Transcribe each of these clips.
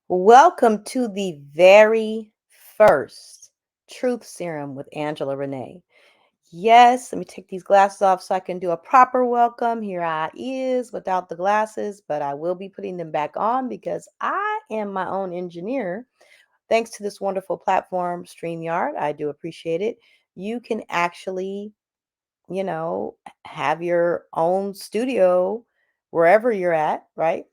Welcome to the very first Truth Serum with Angela Rena. Yes, let me take these glasses off so I can do a proper welcome. Here I is without the glasses, but I will be putting them back on because I am my own engineer. Thanks to this wonderful platform, StreamYard, I do appreciate it. You can actually you know, have your own studio wherever you're at, right?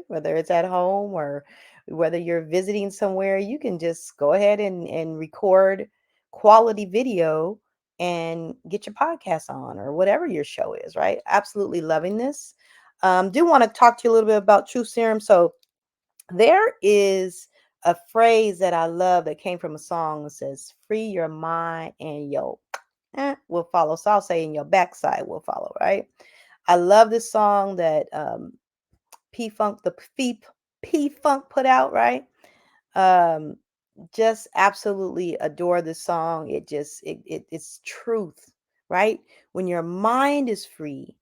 Whether it's at home or whether you're visiting somewhere, you can just go ahead and record quality video and get your podcast on or whatever your show is, right? Absolutely loving this. Do want to talk to you a little bit about Truth Serum. So there is a phrase that I love that came from a song that says, free your mind and your will follow. So I'll say, in your backside will follow, right? I love this song that P Funk, P Funk put out, right? Um, just absolutely adore this song. It's truth, right? When your mind is free,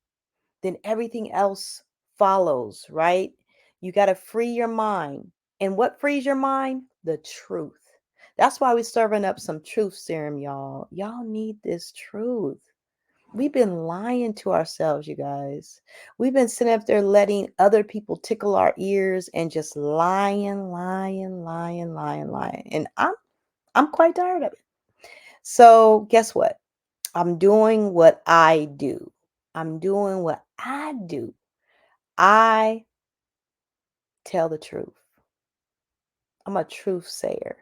then everything else follows, right? You got to free your mind. And what frees your mind? The truth. That's why we're serving up some truth serum, y'all. Y'all need this truth. We've been lying to ourselves, you guys. We've been sitting up there letting other people tickle our ears and just lying. And I'm quite tired of it. So guess what? I'm doing what I do. I'm doing what I do. I tell the truth. I'm a truth sayer,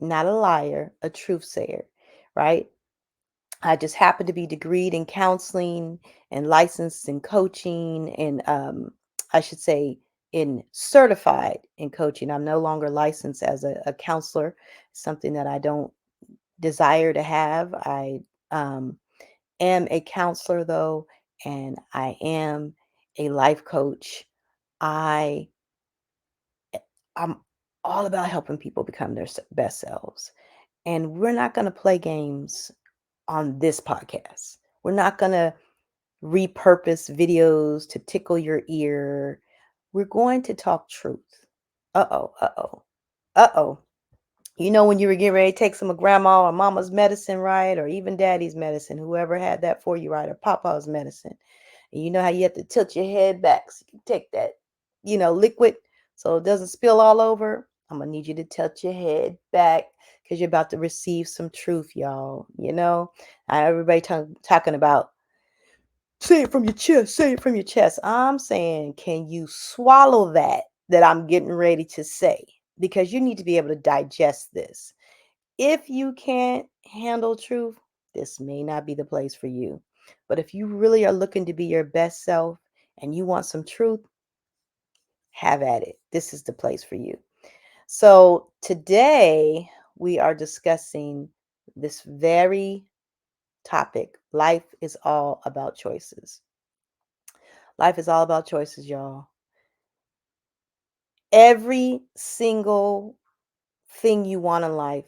not a liar, a truth sayer, right? I just happen to be degreed in counseling and licensed in coaching and I should say in certified in coaching. I'm no longer licensed as a counselor, something that I don't desire to have. I um, am a counselor though, and I am a life coach. I I'm all about helping people become their best selves. And we're not going to play games on this podcast. We're not going to repurpose videos to tickle your ear. We're going to talk truth. Uh oh, uh oh, uh oh. You know, when you were getting ready to take some of grandma or mama's medicine, right? Or even daddy's medicine, whoever had that for you, right? Or papa's medicine. And you know how you have to tilt your head back so you can take that, liquid so it doesn't spill all over. I'm going to need you to tilt your head back because you're about to receive some truth, y'all. Everybody talking about say it from your chest, say it from your chest. I'm saying, can you swallow that I'm getting ready to say? Because you need to be able to digest this. If you can't handle truth, this may not be the place for you. But if you really are looking to be your best self and you want some truth, have at it. This is the place for you. So today we are discussing this very topic. Life is all about choices. Life is all about choices, y'all. Every single thing you want in life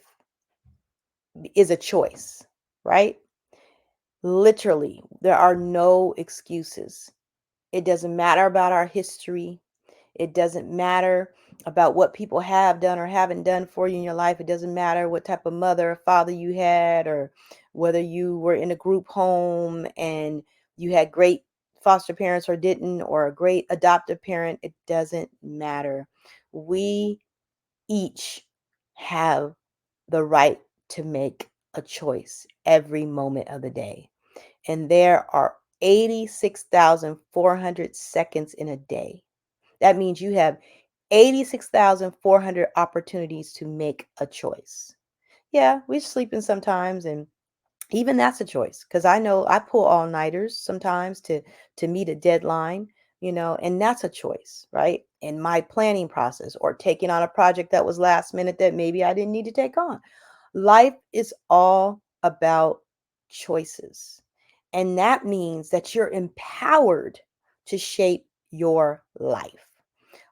is a choice, right? Literally, there are no excuses. It doesn't matter about our history. It doesn't matter about what people have done or haven't done for you in your life. It doesn't matter what type of mother or father you had, or whether you were in a group home and you had great foster parents or didn't, or a great adoptive parent. It doesn't matter. We each have the right to make a choice every moment of the day. And there are 86,400 seconds in a day. That means you have 86,400 opportunities to make a choice. Yeah, we're sleeping sometimes, and even that's a choice because I know I pull all-nighters sometimes to meet a deadline, and that's a choice, right? In my planning process or taking on a project that was last minute that maybe I didn't need to take on. Life is all about choices. And that means that you're empowered to shape your life.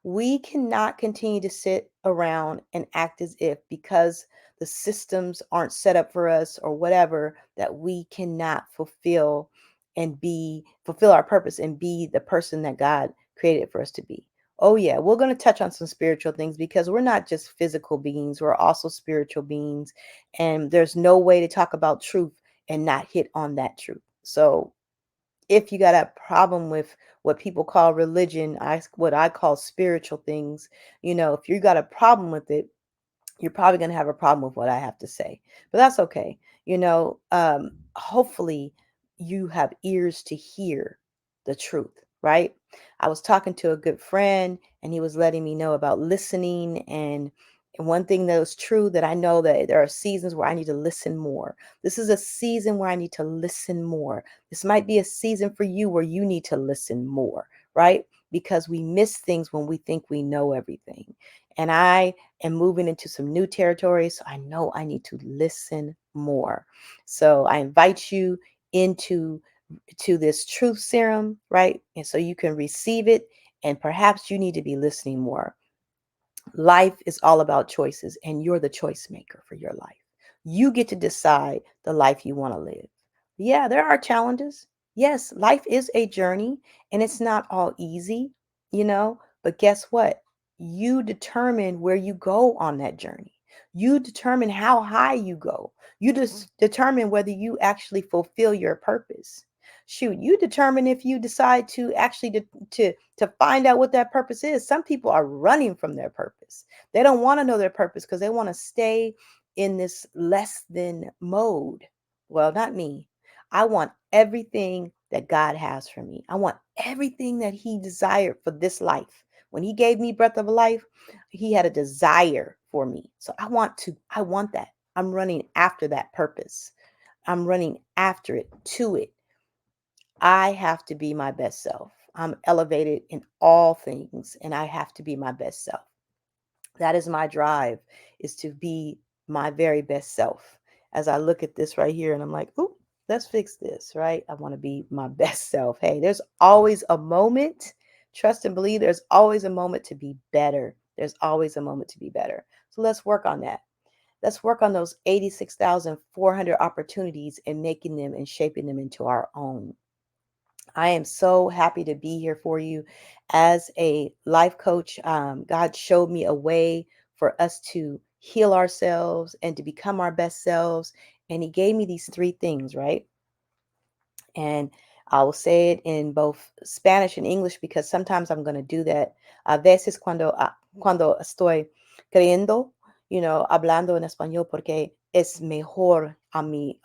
We cannot continue to sit around and act as if because the systems aren't set up for us or whatever, that we cannot fulfill our purpose and be the person that God created for us to be. Oh, yeah, we're going to touch on some spiritual things because we're not just physical beings, we're also spiritual beings. And there's no way to talk about truth and not hit on that truth. So, if you got a problem with what people call religion, what I call spiritual things, if you got a problem with it, you're probably going to have a problem with what I have to say, but that's okay. Hopefully you have ears to hear the truth, right? I was talking to a good friend and he was letting me know about listening. And one thing that was true that I know that there are seasons where I need to listen more. This is a season where I need to listen more. This might be a season for you where you need to listen more, right? Because we miss things when we think we know everything. And I and moving into some new territory. So I know I need to listen more. So I invite you into this truth serum, right? And so you can receive it. And perhaps you need to be listening more. Life is all about choices, and you're the choice maker for your life. You get to decide the life you want to live. Yeah, there are challenges. Yes, life is a journey, and it's not all easy. But guess what? You determine where you go on that journey. You determine how high you go. You just determine whether you actually fulfill your purpose. Shoot, you determine if you decide to actually to find out what that purpose is. Some people are running from their purpose. They don't want to know their purpose because they want to stay in this less than mode. Well, not me. I want everything that God has for me. I want everything that He desired for this life. When He gave me breath of life, He had a desire for me. So I want that. I'm running after that purpose. I'm running after it, to it. I have to be my best self. I'm elevated in all things and I have to be my best self. That is my drive, is to be my very best self. As I look at this right here and I'm like, "Ooh, let's fix this," right? I want to be my best self. Hey, there's always a moment. Trust and believe there's always a moment to be better. There's always a moment to be better. So let's work on that. Let's work on those 86,400 opportunities and making them and shaping them into our own. I am so happy to be here for you as a life coach. God showed me a way for us to heal ourselves and to become our best selves. And He gave me these three things, right? And I will say it in both Spanish and English because sometimes I'm going to do that. A veces cuando estoy creyendo, hablando en español porque es mejor a mí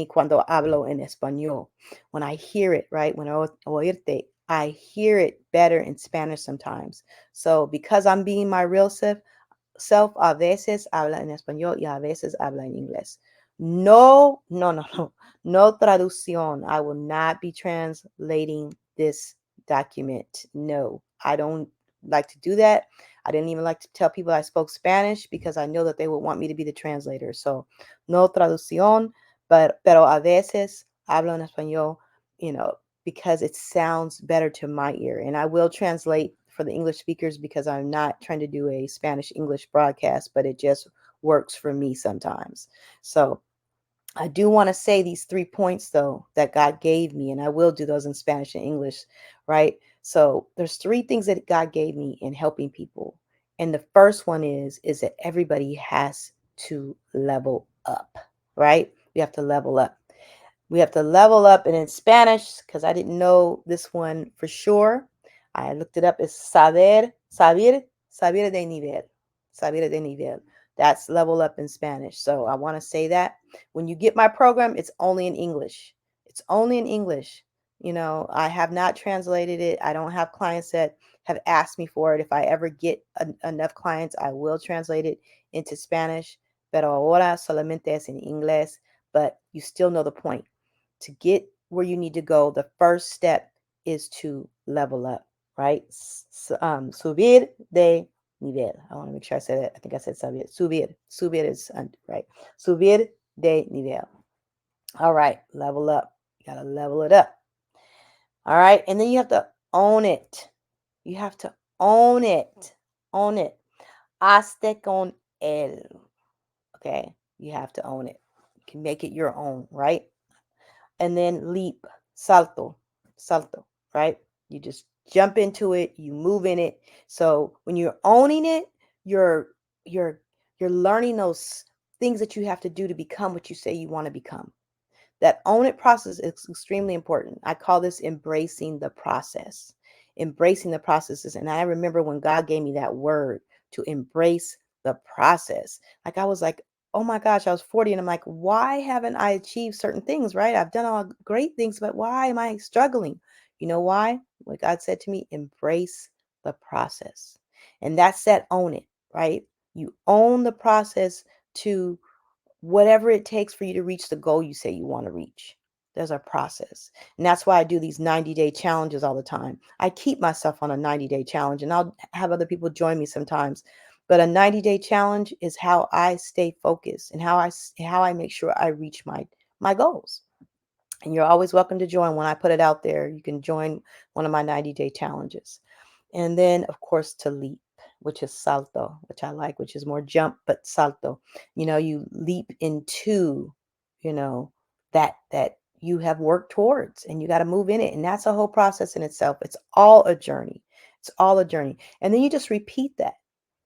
cuando hablo en español. When I hear it, right? When I oírte, I hear it better in Spanish sometimes. So because I'm being my real self a veces habla en español y a veces habla en inglés. No, no, no, no, no traducción. I will not be translating this document. No, I don't like to do that. I didn't even like to tell people I spoke Spanish because I know that they would want me to be the translator. So, no traducción, pero a veces hablo en español, you know, because it sounds better to my ear. And I will translate for the English speakers because I'm not trying to do a Spanish English broadcast, but it just works for me sometimes. So I do want to say these 3 points though that God gave me, and I will do those in Spanish and English, right? So there's three things that God gave me in helping people. And the first one is that everybody has to level up, right? We have to level up. We have to level up. And in Spanish, because I didn't know this one for sure, I looked it up. It's saber de nivel. Saber de nivel. That's level up in Spanish. So I want to say that when you get my program, it's only in English. It's only in English. I have not translated it. I don't have clients that have asked me for it. If I ever get enough clients, I will translate it into Spanish. Pero ahora solamente es en inglés. But you still know the point. To get where you need to go, the first step is to level up, right? Subir de nivel. I want to make sure I said it. I think I said subir. Subir. Subir is right. Subir de nivel. All right, level up. You got to level it up. All right, and then you have to own it. You have to own it. Own it. Hazte con él. Okay, you have to own it. You can make it your own, right? And then leap, salto, right? You just jump into it, you move in it. So when you're owning it, you're you're you're learning those things that you have to do to become what you say you want to become. That own it process is extremely important. I call this embracing the process. Embracing the processes. And I remember when God gave me that word to embrace the process. Like I was like, oh my gosh, I was 40 and I'm like, why haven't I achieved certain things, right? I've done all great things, but why am I struggling? You know why? What God said to me, embrace the process. And that's that own it, right? You own the process to whatever it takes for you to reach the goal you say you want to reach. There's a process. And that's why I do these 90-day challenges all the time. I keep myself on a 90-day challenge and I'll have other people join me sometimes. But a 90-day challenge is how I stay focused and how I make sure I reach my goals. And you're always welcome to join when I put it out there. You can join one of my 90-day challenges. And then, of course, to leap, which is salto, which I like, which is more jump, but salto. You leap into, you know, that you have worked towards and you got to move in it. And that's a whole process in itself. It's all a journey. It's all a journey. And then you just repeat that.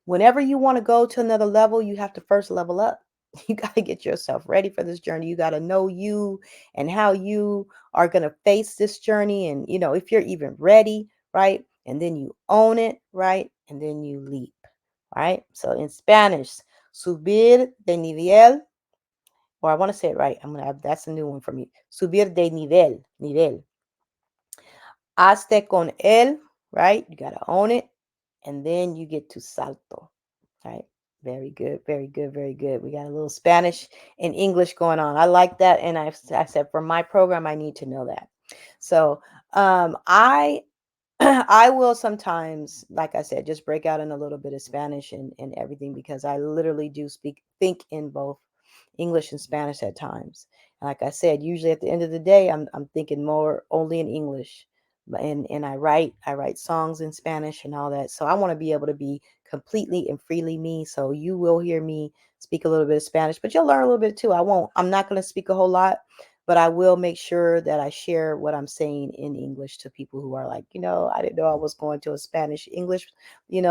Whenever you want to go to another level, you have to first level up. You got to get yourself ready for this journey. You got to know you and how you are going to face this journey. And, if you're even ready, right? And then you own it, right? And then you leap, right? So in Spanish, subir de nivel, or I want to say it right. That's a new one for me. Subir de nivel. Hazte con él, right? You got to own it. And then you get to salto. Right. Very good. Very good. Very good. We got a little Spanish and English going on. I like that. And I said, for my program, I need to know that. So I I will sometimes, like I said, just break out in a little bit of Spanish and everything because I literally do think in both English and Spanish at times. And like I said, usually at the end of the day, I'm thinking more only in English. And I write songs in Spanish and all that. So I want to be able to be completely and freely me. So you will hear me speak a little bit of Spanish, but you'll learn a little bit too. I'm not going to speak a whole lot, but I will make sure that I share what I'm saying in English to people who are like, I didn't know I was going to a Spanish English,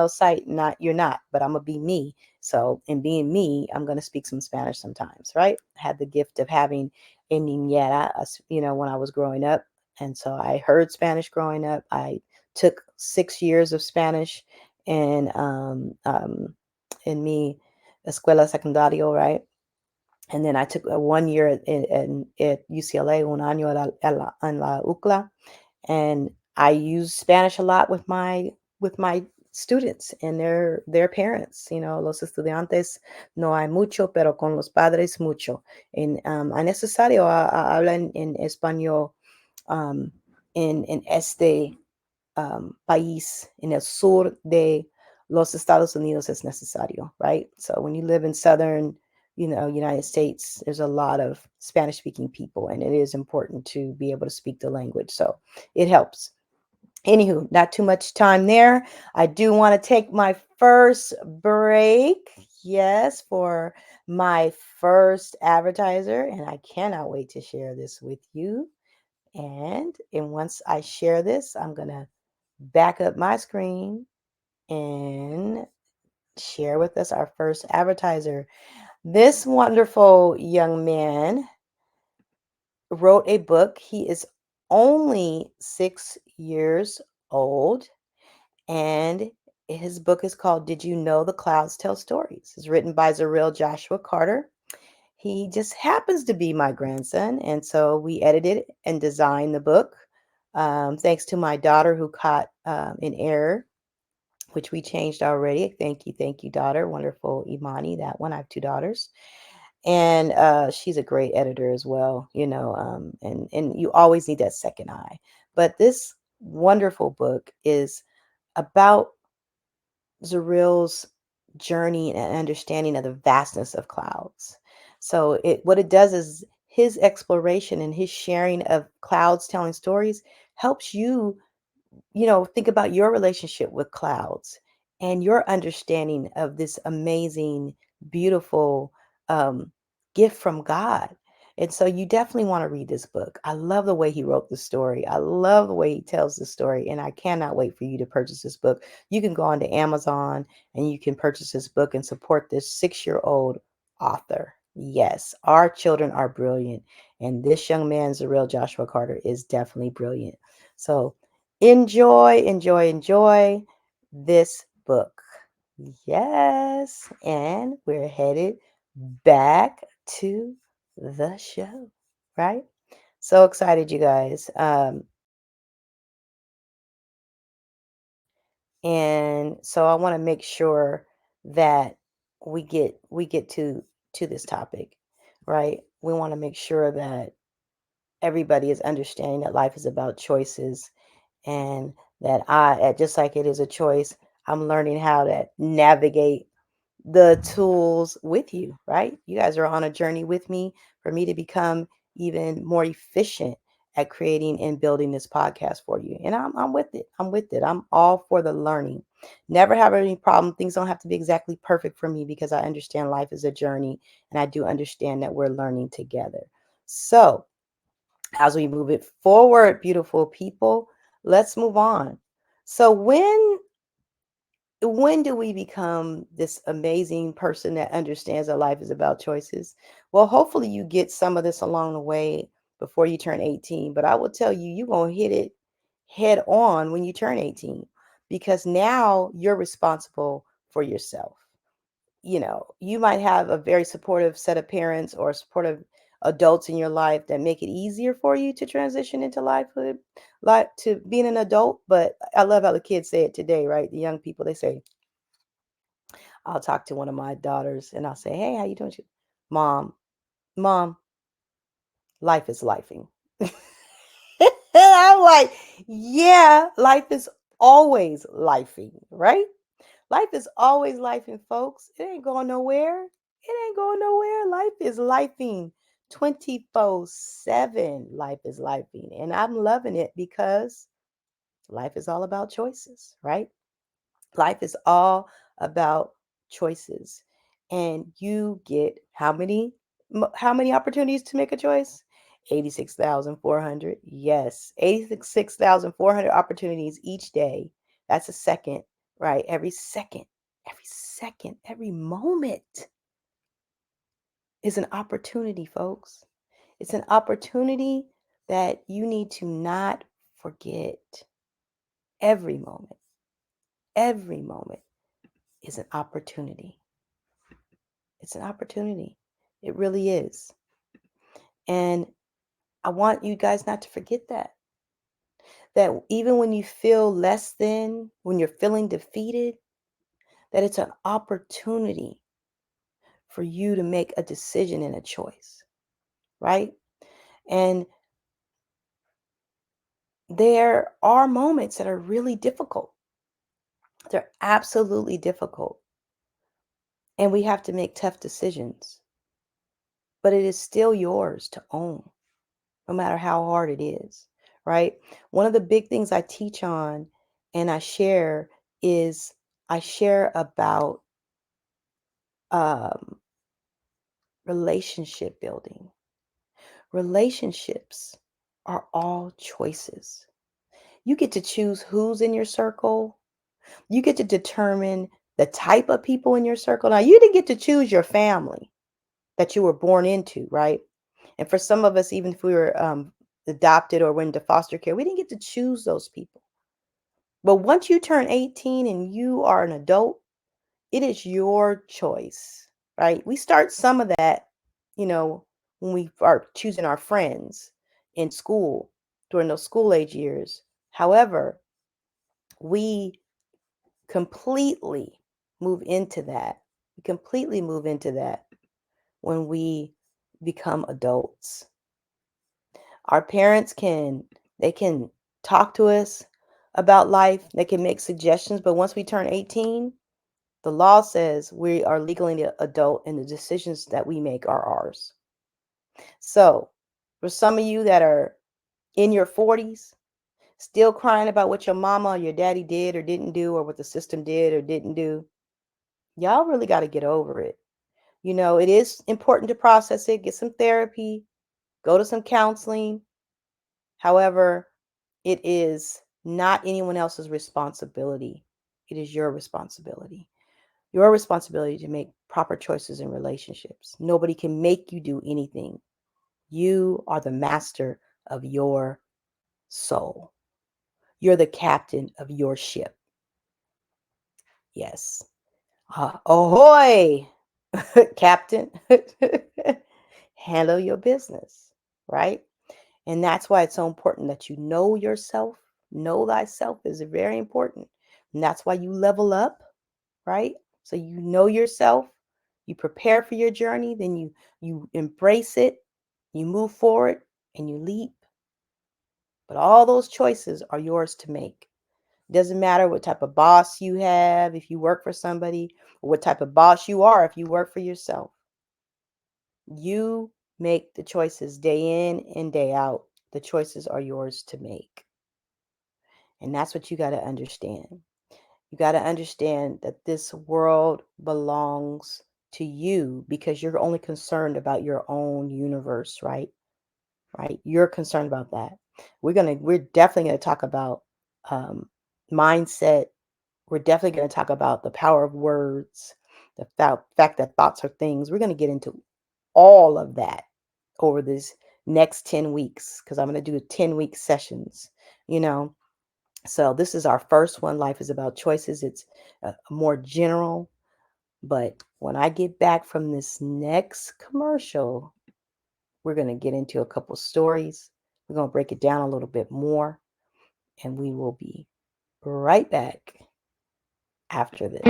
site. Not you're not, but I'm gonna be me. So in being me, I'm gonna speak some Spanish sometimes, right? I had the gift of having a niñera, when I was growing up, and so I heard Spanish growing up. I took 6 years of Spanish in in mi escuela secundario, right? And then I took 1 year at UCLA, un año en la UCLA, and I use Spanish a lot with my students and their parents. Los estudiantes no hay mucho, pero con los padres mucho. En es necesario hablar en español um, en este país, en el sur de los Estados Unidos es necesario, right? So when you live in southern, United States, there's a lot of Spanish speaking people, and it is important to be able to speak the language. So it helps. Anywho, not too much time there. I do want to take my first break. Yes, for my first advertiser, and I cannot wait to share this with you. And once I share this, I'm gonna back up my screen and share with us our first advertiser. This wonderful young man wrote a book. He is only 6 years old, and his book is called Did You Know the Clouds Tell Stories? It's written by Zareel Joshua Carter. He just happens to be my grandson, and so we edited and designed the book. Thanks to my daughter who caught an error, which we changed already. Thank you, daughter. Wonderful Imani, that one. I have two daughters. And she's a great editor as well, and you always need that second eye. But this wonderful book is about Zaril's journey and understanding of the vastness of clouds. So what it does is his exploration and his sharing of clouds telling stories helps you, think about your relationship with clouds and your understanding of this amazing, beautiful um, gift from God. And so you definitely want to read this book. I love the way he wrote the story. I love the way he tells the story. And I cannot wait for you to purchase this book. You can go onto Amazon and you can purchase this book and support this 6-year-old author. Yes, our children are brilliant. And this young man, Zarel Joshua Carter, is definitely brilliant. So enjoy, enjoy, enjoy this book. Yes. And we're headed back to the show, right? So excited, you guys. And so I want to make sure that we get to this topic, right? We want to make sure that everybody is understanding that life is about choices, and that just like it is a choice, I'm learning how to navigate the tools with you, right? You guys are on a journey with me for me to become even more efficient at creating and building this podcast for you. And I'm with it. I'm with it. I'm all for the learning. Never have any problem. Things don't have to be exactly perfect for me because I understand life is a journey and I do understand that we're learning together. So, as we move it forward, beautiful people, let's move on. So, when do we become this amazing person that understands that life is about choices? Well, hopefully you get some of this along the way before you turn 18. But I will tell you, you're going to hit it head on when you turn 18 because now you're responsible for yourself. You might have a very supportive set of parents or supportive adults in your life that make it easier for you to transition into lifehood, like to being an adult. But I love how the kids say it today, right? The young people, they say, I'll talk to one of my daughters and I'll say, "Hey, how you doing?" Mom, mom, life is lifing. And I'm like, yeah, life is always lifing, right? Life is always lifing, folks. It ain't going nowhere. It ain't going nowhere. Life is lifing 24/7. Life is lifing. And I'm loving it because life is all about choices, right? Life is all about choices. And you get how many opportunities to make a choice? 86,400. Yes, 86,400 opportunities each day. That's a second, right? Every second, every moment is an opportunity, folks. It's an opportunity that you need to not forget. Every moment, every moment is an opportunity. It's an opportunity. It really is. And I want you guys not to forget that. That even when you feel less than, when you're feeling defeated, that it's an opportunity for you to make a decision and a choice, right? And there are moments that are really difficult. They're absolutely difficult. And we have to make tough decisions. But it is still yours to own, no matter how hard it is, right? One of the big things I teach on and I share is I share about um, relationship building. Relationships are all choices. You get to choose who's in your circle. You get to determine the type of people in your circle. Now, you didn't get to choose your family that you were born into, right? And for some of us, even if we were adopted or went into foster care, we didn't get to choose those people. But once you turn 18 and you are an adult, it is your choice, right? We start some of that, you know, when we are choosing our friends in school during those school age years. However, we completely move into that. We completely move into that when we become adults. Our parents they can talk to us about life, they can make suggestions, but once we turn 18, the law says we are legally adult and the decisions that we make are ours. So, for some of you that are in your 40s, still crying about what your mama or your daddy did or didn't do, or what the system did or didn't do, y'all really got to get over it. It is important to process it, get some therapy, Go to some counseling. However, it is not anyone else's responsibility. It is your responsibility. Your responsibility to make proper choices in relationships. Nobody can make you do anything. You are the master of your soul. You're the captain of your ship. Yes. Ahoy, captain. Handle your business, right? And that's why it's so important that you know yourself. Know thyself is very important. And that's why you level up, right? So you know yourself, you prepare for your journey, then you embrace it, you move forward and you leap. But all those choices are yours to make. Doesn't matter what type of boss you have if you work for somebody, or what type of boss you are if you work for yourself. You make the choices day in and day out. The choices are yours to make. And that's what you got to understand. You got to understand that this world belongs to you because you're only concerned about your own universe, right? Right? You're concerned about that. We're definitely going to talk about um, mindset. We're definitely going to talk about the power of words, the fact that thoughts are things. We're going to get into all of that over this next 10 weeks because I'm going to do 10-week sessions, you know. So this is our first one. Life is about choices. It's more general. But when I get back from this next commercial, we're going to get into a couple stories. We're going to break it down a little bit more. And we will be right back after this.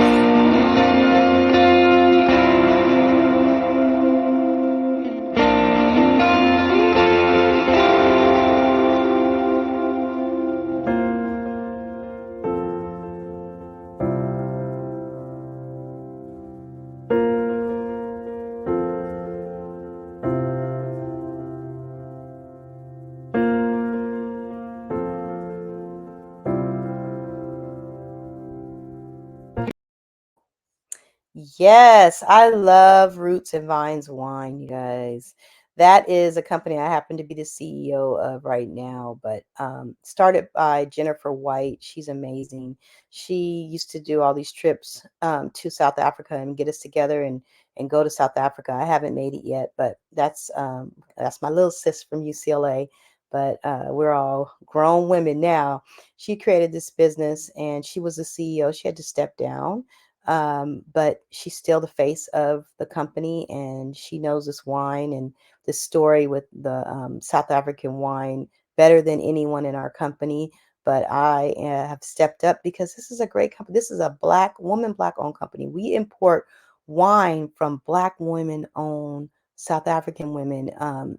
Yes, I love Roots and Vines wine, you guys. That is a company I happen to be the CEO of right now, but started by Jennifer White. She's amazing. She used to do all these trips to South Africa and get us together and go to South Africa. I haven't made it yet, but that's my little sis from UCLA. But we're all grown women now. She created this business and she was the CEO. She had to step down, but she's still the face of the company and she knows this wine and this story with the South African wine better than anyone in our company. But I have stepped up because this is a great company. This is a black woman, black owned company. We import wine from black women owned South African women,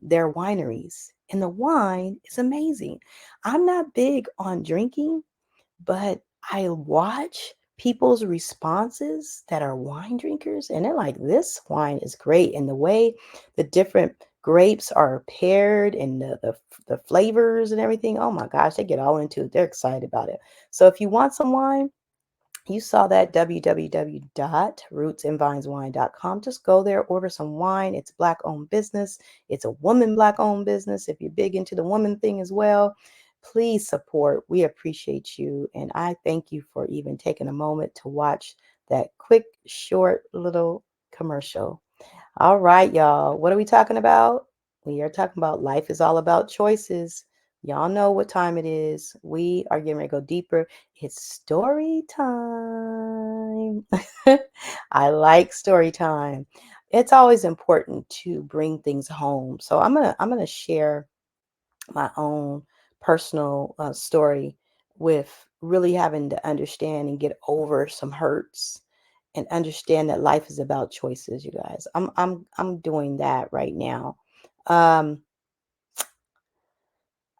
their wineries. And the wine is amazing. I'm not big on drinking, but I watch people's responses that are wine drinkers, and they're like, this wine is great. And the way the different grapes are paired and the flavors and everything, oh my gosh, they get all into it. They're excited about it. So if you want some wine, you saw that www.rootsandvineswine.com. Just go there, order some wine. It's black owned business. It's a woman black owned business. If you're big into the woman thing as well, please support. We appreciate you. And I thank you for even taking a moment to watch that quick, short little commercial. All right, y'all. What are we talking about? We are talking about life is all about choices. Y'all know what time it is. We are getting ready to go deeper. It's story time. I like story time. It's always important to bring things home. So I'm gonna share my own personal story with really having to understand and get over some hurts and understand that life is about choices, you guys. I'm doing that right now. um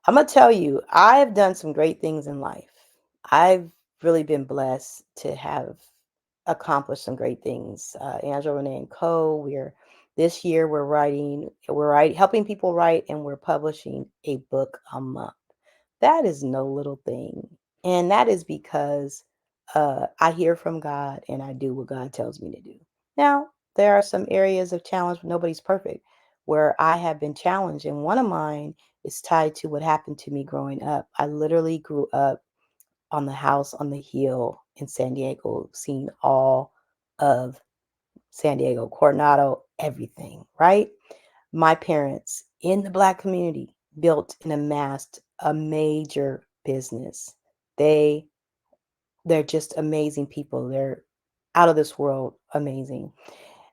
I'm gonna tell you, I have done some great things in life. I've really been blessed to have accomplished some great things. Angela Rena and Co. We're this year we're helping people write, and we're publishing a book a month. That is no little thing, and that is because I hear from God and I do what God tells me to do. Now there are some areas of challenge. Nobody's perfect. where I have been challenged. And one of mine is tied to what happened to me growing up. I literally grew up on the house on the hill in San Diego, seeing all of San Diego, Coronado, everything, right? My parents in the Black community built and amassed a major business. They they're just amazing people. They're out of this world amazing.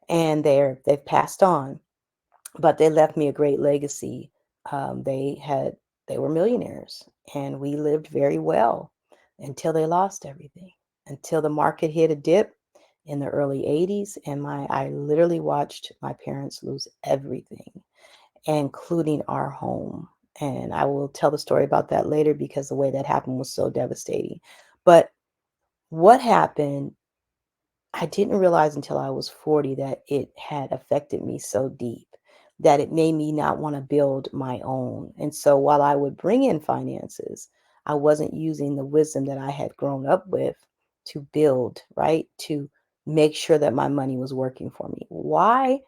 And they've passed on, but they left me a great legacy. They were millionaires, and we lived very well until they lost everything. Until the market hit a dip in the early 80s, and my I literally watched my parents lose everything, including our home. And I will tell the story about that later because the way that happened was so devastating. But what happened, I didn't realize until I was 40 that it had affected me so deep that it made me not want to build my own. And so while I would bring in finances, I wasn't using the wisdom that I had grown up with to build, right? To make sure that my money was working for me. Why?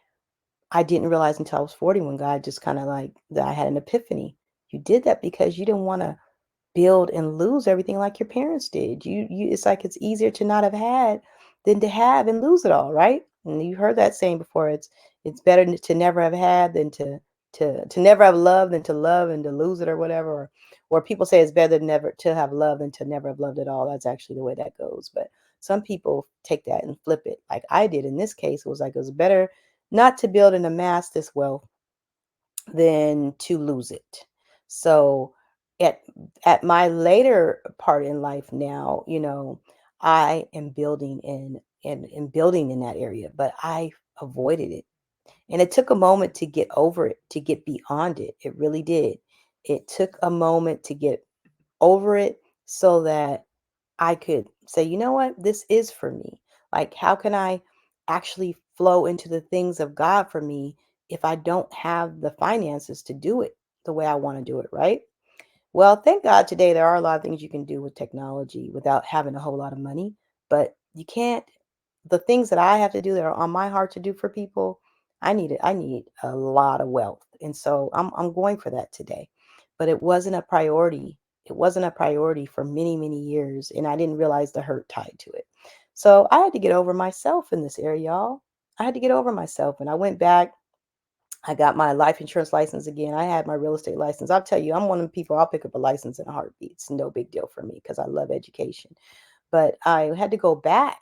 I didn't realize until I was 40 when God just kind of like that I had an epiphany. You did that because you didn't want to build and lose everything like your parents did. You it's like it's easier to not have had than to have and lose it all, right? And you heard that saying before. It's better to never have had than to never have loved than to love and to lose it or whatever. Or people say it's better never to have loved than to never have loved at all. That's actually the way that goes. But some people take that and flip it like I did. In this case, it was like it was better not to build and amass this wealth than to lose it. So at at my later part in life now, I am building in building in that area, but I avoided it. And it took a moment to get over it, to get beyond it. It really did. It took a moment to get over it so that I could say, you know what, this is for me. Like, how can I actually flow into the things of God for me if I don't have the finances to do it the way I want to do it, right? Well, thank God today there are a lot of things you can do with technology without having a whole lot of money, but you can't the things that I have to do that are on my heart to do for people, I need a lot of wealth. And so I'm going for that today. But it wasn't a priority. It wasn't a priority for many, many years. And I didn't realize the hurt tied to it. So I had to get over myself in this area, y'all. I had to get over myself. And I went back. I got my life insurance license again. I had my real estate license. I'll tell you, I'm one of the people, I'll pick up a license in a heartbeat. It's no big deal for me because I love education. But I had to go back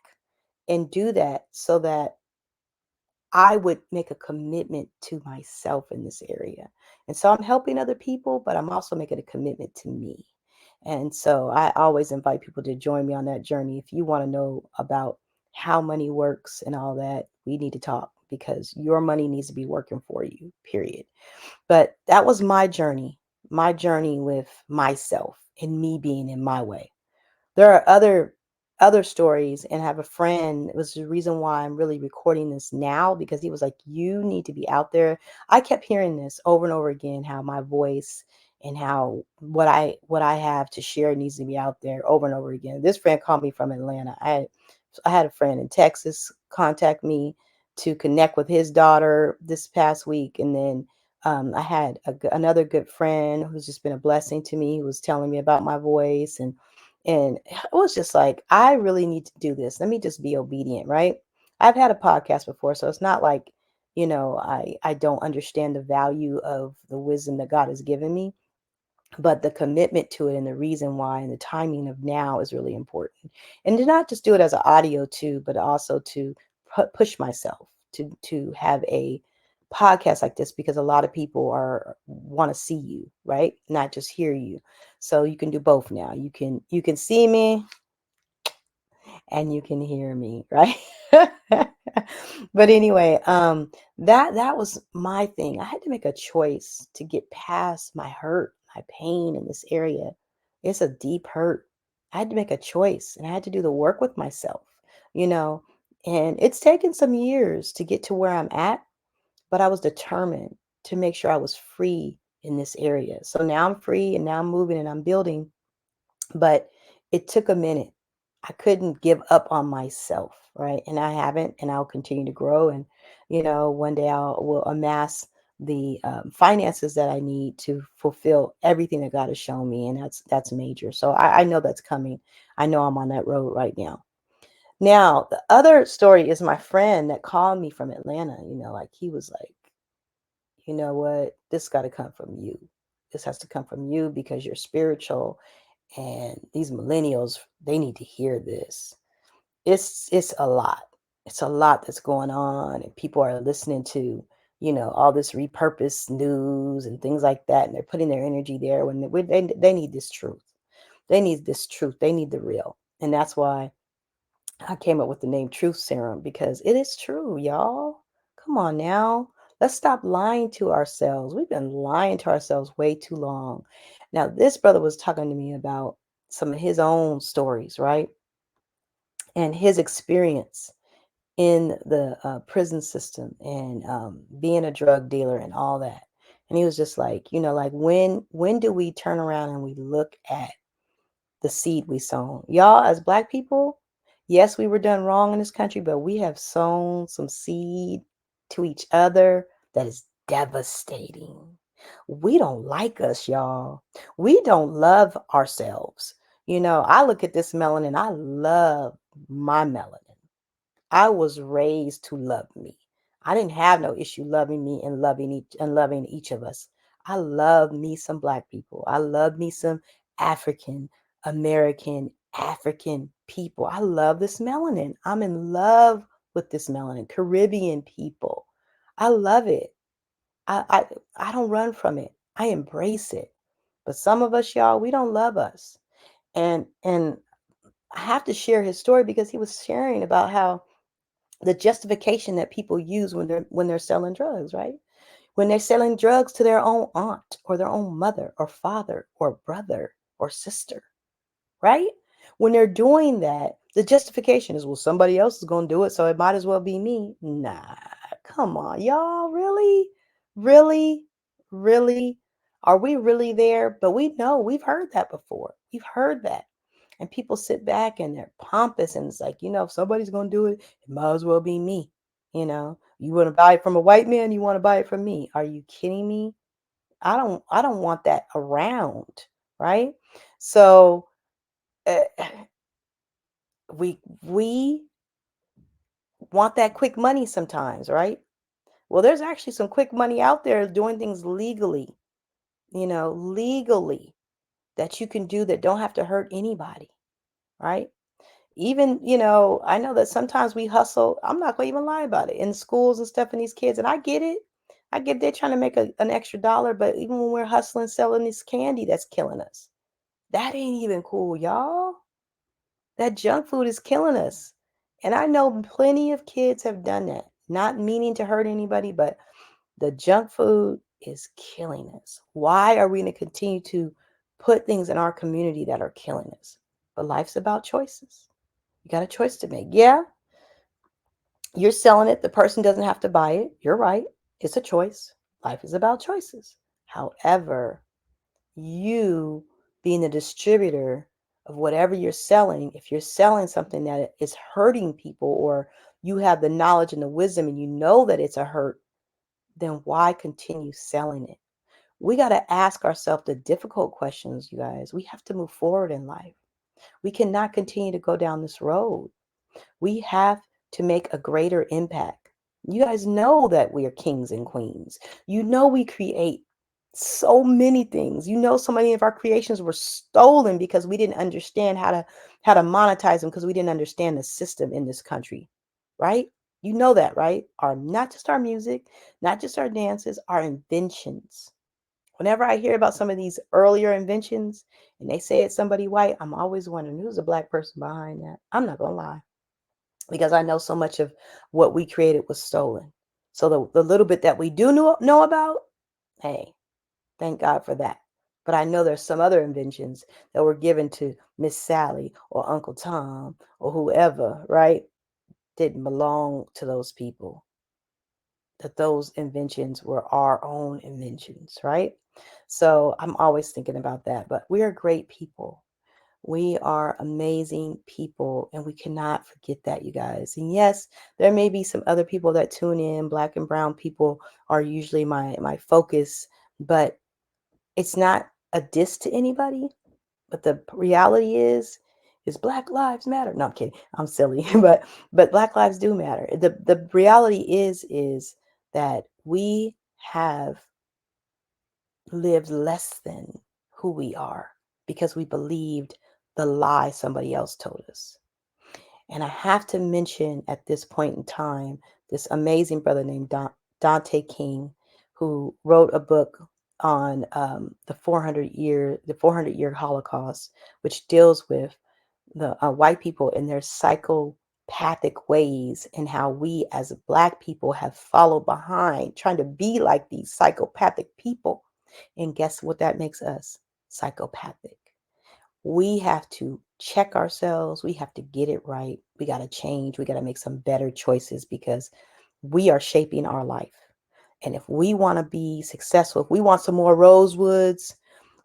and do that so that I would make a commitment to myself in this area. And so I'm helping other people, but I'm also making a commitment to me. And so I always invite people to join me on that journey. If you want to know about how money works and all that, we need to talk because your money needs to be working for you, period. But that was my journey with myself and me being in my way. There are other stories, and I have a friend, it was the reason why I'm really recording this now because he was like, you need to be out there. I kept hearing this over and over again, how my voice and how what I have to share needs to be out there over and over again. This friend called me from Atlanta. I had a friend in Texas contact me to connect with his daughter this past week, and then I had another good friend who's just been a blessing to me, who was telling me about my voice, and it was just like, I really need to do this. Let me just be obedient, right? I've had a podcast before, so it's not like, I don't understand the value of the wisdom that God has given me, but the commitment to it and the reason why and the timing of now is really important. And to not just do it as an audio too, but also to push myself to have a podcast like this because a lot of people are want to see you, right? Not just hear you. So you can do both now. You can see me and you can hear me, right? But anyway, that was my thing. I had to make a choice to get past my hurt, my pain in this area. It's a deep hurt. I had to make a choice and I had to do the work with myself, you know, and it's taken some years to get to where I'm at, but I was determined to make sure I was free in this area. So now I'm free and now I'm moving and I'm building, but it took a minute. I couldn't give up on myself, right? And I haven't, and I'll continue to grow. And one day I will amass the finances that I need to fulfill everything that God has shown me, and that's major. So I know that's coming. I know I'm on that road right now. Now, the other story is my friend that called me from Atlanta. Like he was like, you know what, this got to come from you. This has to come from you because you're spiritual, and these millennials, they need to hear this. It's a lot. It's a lot that's going on, and people are listening to, all this repurposed news and things like that, and they're putting their energy there when they need this truth. They need this truth. They need the real. And that's why I came up with the name Truth Serum, because it is true, y'all. Come on now. Let's stop lying to ourselves. We've been lying to ourselves way too long. Now, this brother was talking to me about some of his own stories, right? And his experience in the prison system, and being a drug dealer and all that. And he was just like, like when do we turn around and we look at the seed we sown? Y'all, as Black people, yes, we were done wrong in this country, but we have sown some seed to each other that is devastating. We don't like us, y'all. We don't love ourselves. I look at this melanin, I love my melanin. I was raised to love me. I didn't have no issue loving me and loving each of us. I love me some Black people. I love me some African American African people. I love this melanin. I'm in love with this melanin. Caribbean people. I love it. I I, I don't run from it. I embrace it. But some of us, y'all, we don't love us. And I have to share his story because he was sharing about how the justification that people use when they're selling drugs, right? When they're selling drugs to their own aunt or their own mother or father or brother or sister, right? When they're doing that, the justification is, well, somebody else is going to do it, so it might as well be me. Nah, come on, y'all. Really? Really? Really? Are we really there? But we know we've heard that before. We've heard that. And people sit back and they're pompous, and it's like, if somebody's going to do it, it might as well be me. You want to buy it from a white man, you want to buy it from me. Are you kidding me? I don't want that around, right? So uh, we want that quick money sometimes, right? Well, there's actually some quick money out there doing things legally, legally, that you can do that don't have to hurt anybody, right? Even, I know that sometimes we hustle. I'm not going to even lie about it, in schools and stuff, and these kids, and I get it. I get they're trying to make an extra dollar, but even when we're hustling, selling this candy that's killing us, that ain't even cool, y'all. That junk food is killing us. And I know plenty of kids have done that, not meaning to hurt anybody, but the junk food is killing us. Why are we going to continue to put things in our community that are killing us? But life's about choices. You got a choice to make. Yeah, you're selling it. The person doesn't have to buy it. You're right. It's a choice. Life is about choices. However, you being the distributor of whatever you're selling, if you're selling something that is hurting people, or you have the knowledge and the wisdom and you know that it's a hurt, then why continue selling it? We got to ask ourselves the difficult questions, you guys. We have to move forward in life. We cannot continue to go down this road. We have to make a greater impact. You guys know that we are kings and queens. We create so many things. So many of our creations were stolen because we didn't understand how to monetize them, because we didn't understand the system in this country, right? You know that, right? Our Not just our music, not just our dances, our inventions. Whenever I hear about some of these earlier inventions and they say it's somebody white, I'm always wondering who's the Black person behind that. I'm not gonna lie, because I know so much of what we created was stolen. So the little bit that we do know about, hey, thank God for that. But I know there's some other inventions that were given to Miss Sally or Uncle Tom or whoever, right? Didn't belong to those people. That those inventions were our own inventions, right? So I'm always thinking about that. But we are great people. We are amazing people, and we cannot forget that, you guys. And yes, there may be some other people that tune in. Black and brown people are usually my focus, but it's not a diss to anybody. But the reality is Black Lives Matter. No, I'm kidding. I'm silly, but Black lives do matter. The reality is that we have lived less than who we are because we believed the lie somebody else told us. And I have to mention at this point in time this amazing brother named Dante King, who wrote a book on the 400-year Holocaust, which deals with the white people and their psychopathic ways, and how we as Black people have followed behind trying to be like these psychopathic people. And guess what that makes us? Psychopathic. We have to check ourselves. We have to get it right. We got to change. We got to make some better choices because we are shaping our life. And if we want to be successful, if we want some more rosewoods,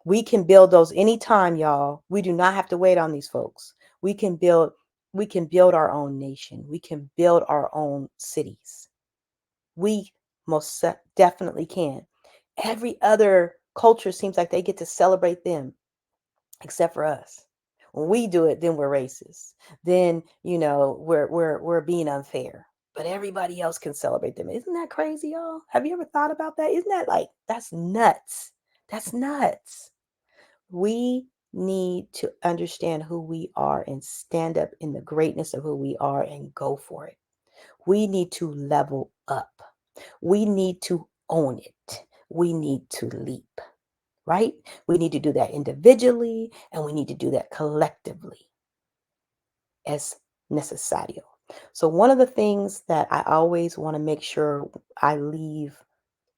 we can build those anytime, y'all. We do not have to wait on these folks. We can build our own nation. We can build our own cities. We most definitely can. Every other culture seems like they get to celebrate them except for us. When we do it, then we're racist. Then, we're being unfair. But everybody else can celebrate them. Isn't that crazy, y'all? Have you ever thought about that? Isn't that like that's nuts? That's nuts. We need to understand who we are and stand up in the greatness of who we are and go for it. We need to level up. We need to own it. We need to leap, right? We need to do that individually and we need to do that collectively as necesario. So, one of the things that I always want to make sure I leave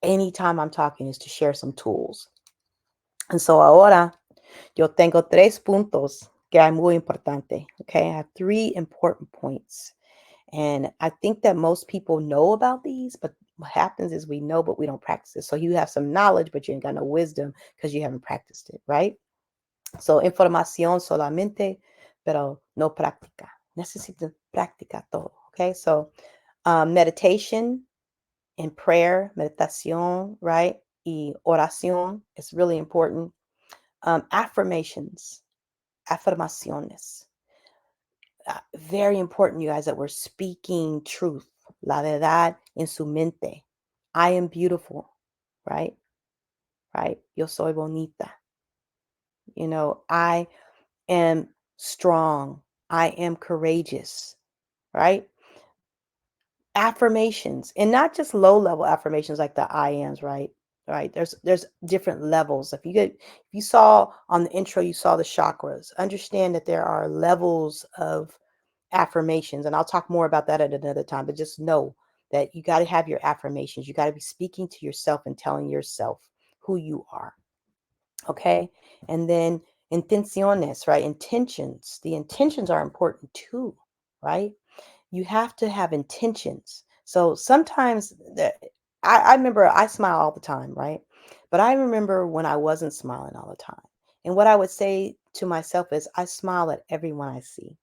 anytime I'm talking is to share some tools. And so, ahora yo tengo 3 puntos que hay muy importante. Okay, I have 3 important points. And I think that most people know about these, but what happens is we know, but we don't practice it. So you have some knowledge, but you ain't got no wisdom because you haven't practiced it, right? So información solamente, pero no práctica. Necesito práctica todo. Okay, so meditation and prayer, meditación, right? Y oración is really important. Affirmations, afirmaciones. Very important, you guys, that we're speaking truth. La verdad en su mente. I am beautiful, right? Right? Yo soy bonita. I am strong. I am courageous, right? Affirmations, and not just low level affirmations like the I ams, right? Right. There's different levels. If you saw on the intro, you saw the chakras. Understand that there are levels of affirmations, and I'll talk more about that at another time, but just know that you got to have your affirmations. You got to be speaking to yourself and telling yourself who you are. Okay. And then intenciones, right? Intentions. The intentions are important too, right? You have to have intentions. So sometimes I remember I smile all the time, right? But I remember when I wasn't smiling all the time. And what I would say to myself is, I smile at everyone I see.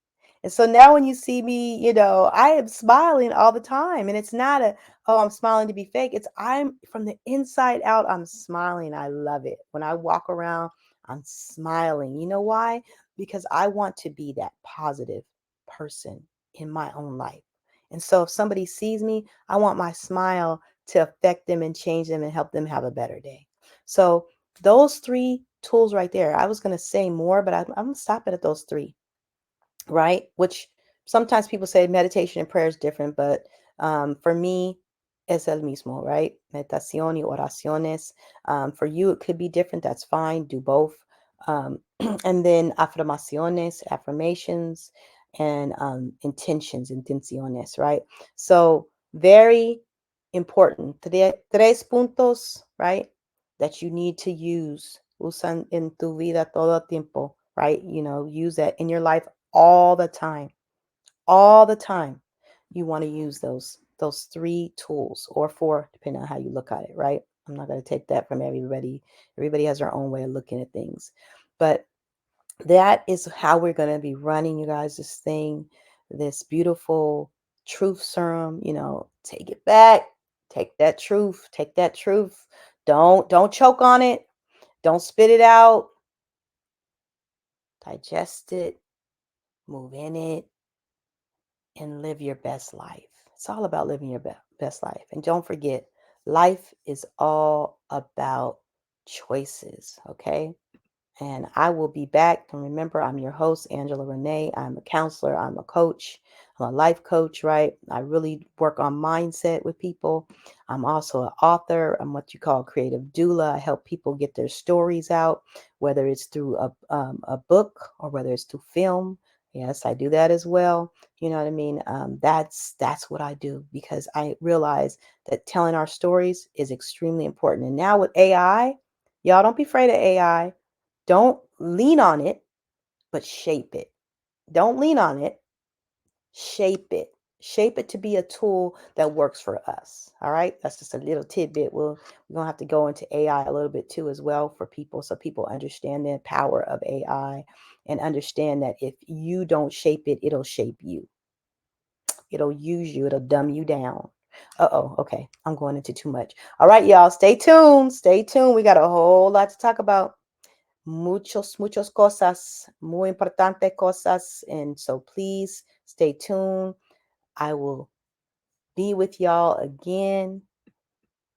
And so now when you see me, I am smiling all the time. And it's not oh, I'm smiling to be fake. It's I'm from the inside out, I'm smiling. I love it. When I walk around, I'm smiling. You know why? Because I want to be that positive person in my own life. And so if somebody sees me, I want my smile to affect them and change them and help them have a better day. So those 3 tools right there, I was going to say more, but I'm going to stop it at those 3, right? Which sometimes people say meditation and prayer is different, but for me, es el mismo, right? Meditación y oraciones. For you, it could be different. That's fine. Do both. And then afirmaciones, affirmations, and intenciones, right? So very important. Tres puntos, right? That you need to use. Usan en tu vida todo el tiempo, right? Use that in your life all the time. All the time. You want to use those 3 tools, or 4, depending on how you look at it, right? I'm not going to take that from everybody. Everybody has their own way of looking at things. But that is how we're going to be running, you guys, this thing, this beautiful truth serum. Take it back. Take that truth. Don't choke on it. Don't spit it out. Digest it, move in it, and live your best life. It's all about living your best life. And don't forget, life is all about choices, okay? And I will be back. And remember, I'm your host, Angela Rena. I'm a counselor, I'm a coach, I'm a life coach, right? I really work on mindset with people. I'm also an author. I'm what you call a creative doula. I help people get their stories out, whether it's through a book or whether it's through film. Yes, I do that as well. You know what I mean? That's what I do because I realize that telling our stories is extremely important. And now with AI, y'all don't be afraid of AI. Don't lean on it, but shape it. Don't lean on it, shape it. Shape it to be a tool that works for us. All right. That's just a little tidbit. We're going to have to go into AI a little bit too, as well, for people. So people understand the power of AI and understand that if you don't shape it, it'll shape you. It'll use you. It'll dumb you down. Uh-oh. Okay. I'm going into too much. All right, y'all. Stay tuned. Stay tuned. We got a whole lot to talk about. Muchas cosas, muy importante cosas. And so please stay tuned. I will be with y'all again.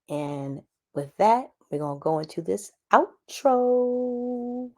And with that, we're going to go into this outro.